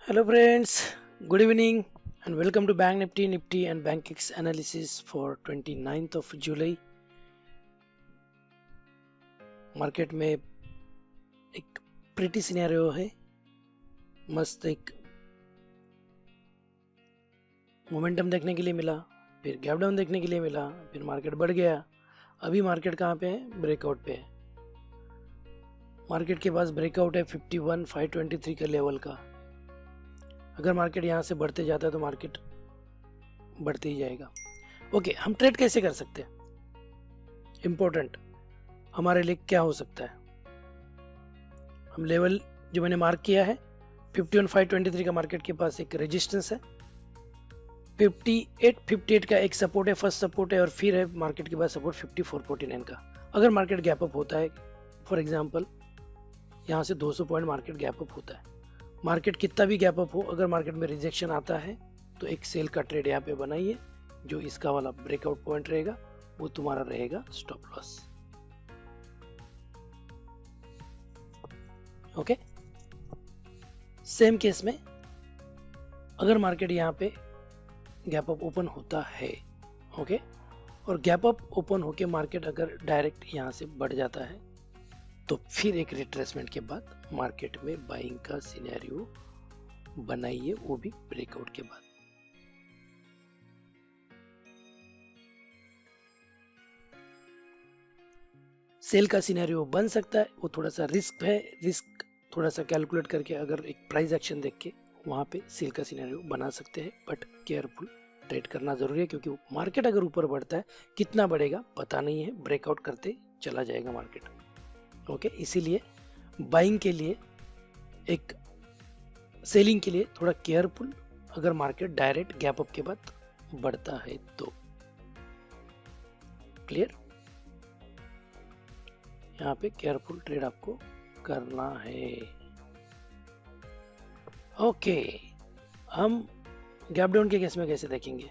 Hello friends, good evening and welcome to Bank Nifty and BankX analysis for 29th of July. Market में एक pretty scenario है, मस्त एक momentum देखने के लिए मिला, फिर गैप डाउन देखने के लिए मिला, फिर मार्केट बढ़ गया। अभी मार्केट कहाँ पे है? ब्रेकआउट पे है। मार्केट के पास ब्रेकआउट है 51,523 का लेवल का। अगर मार्केट यहाँ से बढ़ते जाता है तो मार्केट बढ़ते ही जाएगा। ओके, हम ट्रेड कैसे कर सकते हैं? इंपॉर्टेंट हमारे लिए क्या हो सकता है? हम लेवल जो मैंने मार्क किया है 51,523 का मार्केट के पास एक रेजिस्टेंस है, 58 का एक सपोर्ट है, फर्स्ट सपोर्ट है, और फिर है मार्केट के पास सपोर्ट 5449 का। अगर मार्केट गैप अप होता है, फॉर एग्जांपल यहाँ से 200 पॉइंट मार्केट गैप अप होता है, मार्केट कितना भी गैप अप हो, अगर मार्केट में रिजेक्शन आता है तो एक सेल का ट्रेड यहाँ पे बनाइए, जो इसका वाला ब्रेकआउट पॉइंट रहेगा वो तुम्हारा रहेगा stop loss. Okay, same case में अगर मार्केट यहाँ पे गैप अप ओपन होता है, ओके, और गैप अप ओपन होके मार्केट अगर डायरेक्ट यहाँ से बढ़ जाता है तो फिर एक रिट्रेसमेंट के बाद मार्केट में बाइंग का सिनेरियो बनाइए, वो भी ब्रेकआउट के बाद। सेल का सिनेरियो बन सकता है, वो थोड़ा सा रिस्क है, रिस्क थोड़ा सा कैलकुलेट करके अगर एक प्राइस एक्शन देख के वहां पे सेल का सिनेरियो बना सकते हैं, बट केयरफुल ट्रेड करना जरूरी है, क्योंकि मार्केट अगर ऊपर बढ़ता है, कितना बढ़ेगा पता नहीं है, ब्रेकआउट करते चला जाएगा मार्केट। ओके, इसीलिए बाइंग के लिए एक सेलिंग के लिए थोड़ा केयरफुल, अगर मार्केट डायरेक्ट गैप अप के बाद बढ़ता है तो। क्लियर? यहाँ पे केयरफुल ट्रेड आपको करना है। ओके, हम गैप डाउन के केस में कैसे देखेंगे?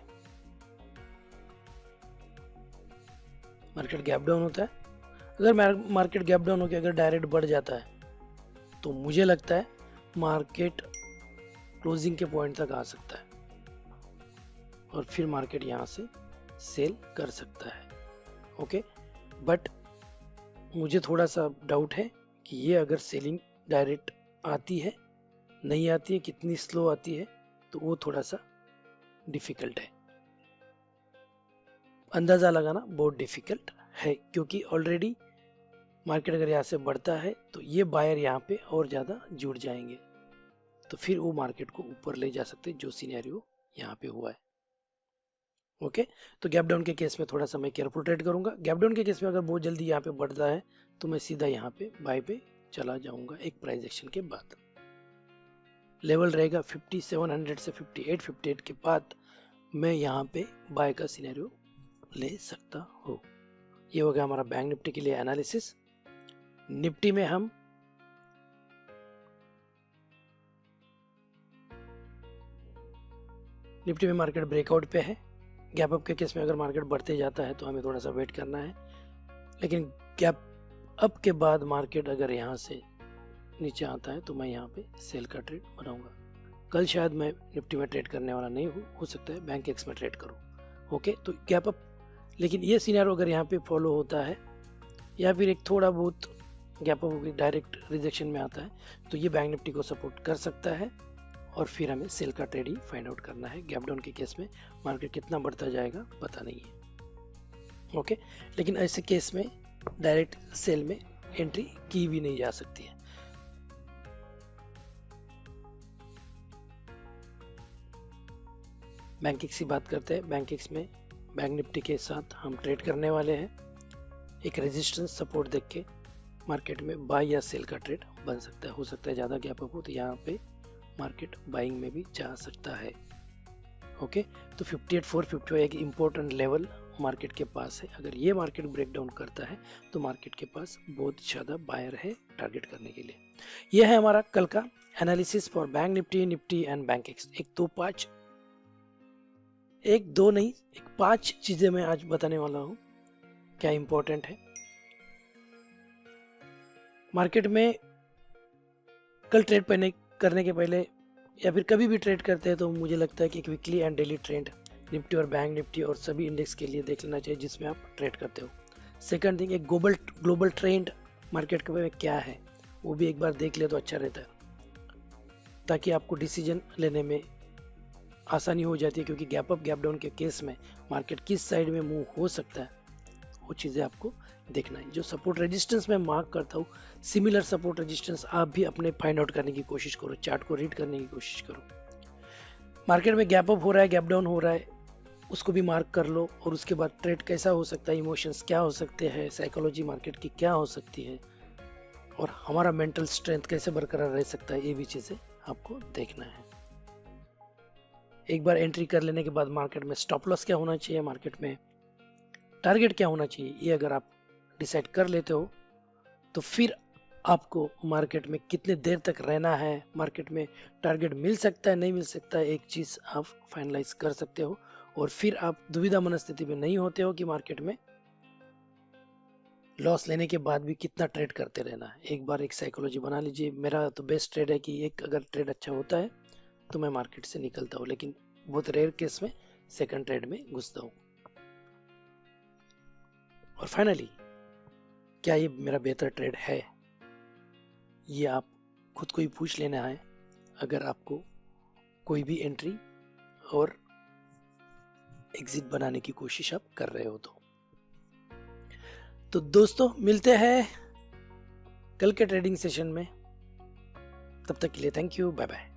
मार्केट गैप डाउन होता है, अगर मार्केट गैप डाउन होकर अगर डायरेक्ट बढ़ जाता है तो मुझे लगता है मार्केट क्लोजिंग के पॉइंट तक आ सकता है और फिर मार्केट यहां से सेल कर सकता है। ओके, बट मुझे थोड़ा सा डाउट है कि ये अगर सेलिंग डायरेक्ट आती है, नहीं आती है, कितनी स्लो आती है, तो वो थोड़ा सा डिफिकल्ट है, अंदाजा लगाना बहुत डिफिकल्ट है, क्योंकि ऑलरेडी मार्केट अगर यहाँ से बढ़ता है तो ये बायर यहाँ पे और ज्यादा जुड़ जाएंगे, तो फिर वो मार्केट को ऊपर ले जा सकते हैं, जो सिनेरियो यहाँ पे हुआ है। ओके, तो गैप डाउन के केस में थोड़ा सा मैं केयरफुल ट्रेड करूंगा। गैप डाउन के केस में अगर बहुत जल्दी यहाँ पे बढ़ता है तो मैं सीधा यहाँ पे बाय पे चला जाऊंगा एक प्राइस एक्शन के बाद। लेवल रहेगा 5700 से 58 के बाद मैं यहाँ पे बाय का सिनेरियो ले सकता हूँ। ये हो गया हमारा बैंक निफ्टी के लिए एनालिसिस। निफ्टी में हम निफ्टी में मार्केट ब्रेकआउट पे है। गैप अप के केस में अगर मार्केट बढ़ते जाता है तो हमें थोड़ा सा वेट करना है, लेकिन गैप अप के बाद मार्केट अगर यहाँ से नीचे आता है तो मैं यहाँ पे सेल का ट्रेड बनाऊंगा। कल शायद मैं निफ्टी में ट्रेड करने वाला नहीं हूँ, हो सकता है बैंक एक्स में ट्रेड करूँ। ओके, तो गैप अप, लेकिन ये सिनेरियो अगर यहाँ पे फॉलो होता है या फिर एक थोड़ा बहुत गैप अप डायरेक्ट रिजेक्शन में आता है तो ये बैंक निफ्टी को सपोर्ट कर सकता है, और फिर हमें सेल का ट्रेड ही फाइंड आउट करना है। गैप डाउन के केस में मार्केट कितना बढ़ता जाएगा पता नहीं है। ओके, लेकिन ऐसे केस में डायरेक्ट सेल में एंट्री की भी नहीं जा सकती है। बैंक एक्स की बात करते हैं। बैंक एक्स में बैंक निफ्टी के साथ हम ट्रेड करने वाले हैं। एक रेजिस्टेंस सपोर्ट देख के मार्केट में बाय या सेल का ट्रेड बन सकता है। हो सकता है ज्यादा गैप अप हो तो यहाँ पे मार्केट बाइंग में भी जा सकता है। ओके, तो 58,450 एक इम्पोर्टेंट लेवल मार्केट के पास है। अगर ये मार्केट ब्रेक डाउन करता है तो मार्केट के पास बहुत ज्यादा बायर है टारगेट करने के लिए। यह है हमारा कल का analysis for bank Nifty and bank x. एक दो नहीं, एक 5 चीजें मैं आज बताने वाला हूँ क्या इंपॉर्टेंट है। मार्केट में कल ट्रेड करने के पहले या फिर कभी भी ट्रेड करते हैं तो मुझे लगता है कि एक weekly and daily trend Nifty और बैंक निफ्टी और सभी इंडेक्स के लिए देख लेना चाहिए जिसमें आप ट्रेड करते हो। सेकंड थिंग, एक ग्लोबल ट्रेंड मार्केट में क्या है वो भी एक बार देख ले तो अच्छा रहता है, ताकि आपको डिसीजन लेने में आसानी हो जाती है, क्योंकि गैप अप गैप डाउन के केस में मार्केट किस साइड में मूव हो सकता है वो चीज़ें आपको देखना है। जो सपोर्ट रेजिस्टेंस मैं मार्क करता हूँ, सिमिलर सपोर्ट रेजिस्टेंस आप भी अपने फाइंड आउट करने की कोशिश करो, चार्ट को रीड करने की कोशिश करो। मार्केट में गैप अप हो रहा है, गैप डाउन हो रहा है, उसको भी मार्क कर लो, और उसके बाद ट्रेड कैसा हो सकता है, इमोशंस क्या हो सकते हैं, साइकोलॉजी मार्केट की क्या हो सकती है, और हमारा मेंटल स्ट्रेंथ कैसे बरकरार रह सकता है, ये भी चीज़ें आपको देखना है। एक बार एंट्री कर लेने के बाद मार्केट में स्टॉप लॉस क्या होना चाहिए, मार्केट में टारगेट क्या होना चाहिए, ये अगर आप डिसाइड कर लेते हो तो फिर आपको मार्केट में कितने देर तक रहना है, मार्केट में टारगेट मिल सकता है नहीं मिल सकता है, एक चीज आप फाइनलाइज कर सकते हो। और फिर आप दुविधा मनस्थिति में नहीं होते हो कि मार्केट में लॉस लेने के बाद भी कितना ट्रेड करते रहना है। एक बार एक साइकोलॉजी बना लीजिए। मेरा तो बेस्ट ट्रेड है कि एक अगर ट्रेड अच्छा होता है तो मैं मार्केट से निकलता हूँ, लेकिन बहुत रेयर केस में सेकंड ट्रेड में घुसता हूँ। और फाइनली, क्या ये मेरा बेहतर ट्रेड है, ये आप खुद को ही पूछ लेना है अगर आपको कोई भी एंट्री और एग्जिट बनाने की कोशिश आप कर रहे हो तो दोस्तों मिलते हैं कल के ट्रेडिंग सेशन में। तब तक के लिए थैंक यू, बाय बाय।